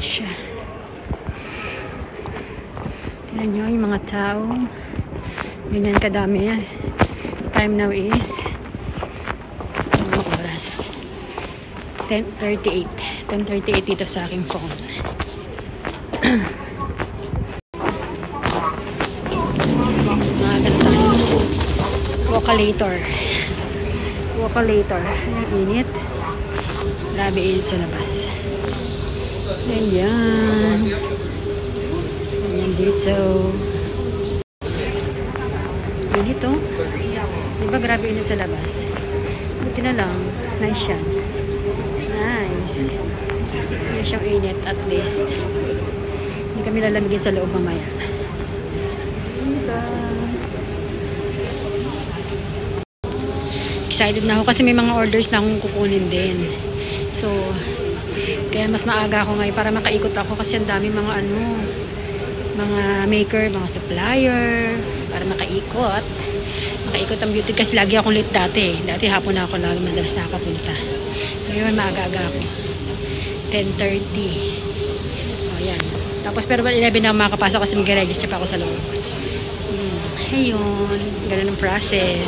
Beach. Tignan nyo yung mga tao. Ganyan kadami yan. Time now is anong oras? 10:38. 10:38 dito sa aking phone. Mga ganito. Walkalator. Walkalator. Ang init. Grabe init sa labas. Ayan. Ayan dito. Init oh. Diba grabe init sa labas? Buti na lang. Nice siya. Nice. Hindi siyang init at least. Hindi kami lalamigin sa loob mamaya. Excited na ako kasi may mga orders na akong kukunin din. So, kaya mas maaga ako ngayon para makaikot ako kasi ang dami mga mga maker, mga supplier para makaikot ang beauty kasi lagi akong late dati hapon na ako lagi madalas nakapunta. Ngayon maaga-aga ako 10:30. Ayan. Tapos pero 11 na ako makakapasok kasi mag-register pa ako sa loob. Ayun, ganun ang process.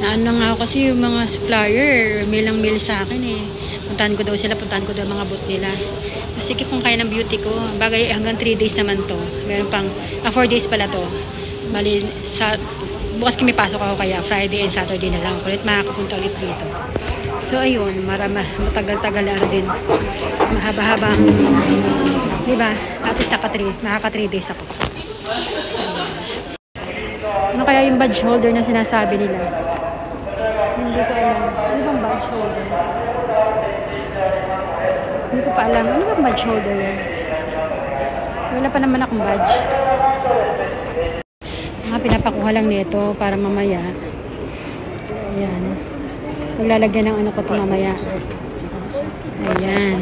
Naano nga ako kasi yung mga supplier mail sa akin eh. Puntahan ko daw mga booth nila. Kasi kung kaya ng beauty ko, bagay hanggang 3 days naman to. Meron pang 4 days pala to. Bali, bukas kami pasok ako kaya Friday and Saturday na lang. Ulit makakapunta ulit dito. So, ayun, matagal-tagal na din. Mahaba-haba. Diba? Tapos nakaka 3 days ako. Ano kaya yung badge holder na sinasabi nila? Hindi ko alam. Ano bang badge holder? Hindi ko pa alam. Ano bang badge holder yan? Wala pa naman akong badge. Pinapakuha lang nito para mamaya. Ayan. Maglalagyan ng ano ko ito mamaya. Ayan.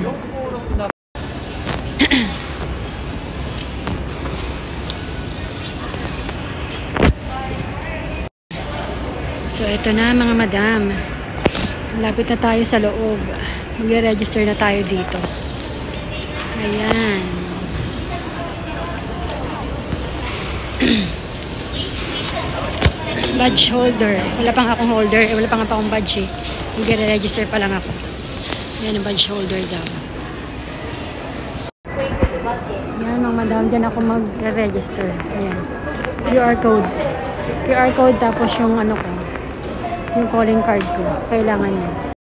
So, ito na mga madam. Lapit na tayo sa loob. Mag-register na tayo dito. Ayan. Badge holder. Wala pang akong holder. Wala pang akong badge eh. Mag-register pa lang ako. Ayan ang badge holder daw. Ayan mga madam. Diyan ako mag-register. Ayan. QR code. QR code tapos yung ano ko. Yung calling card ko. Kailangan niya.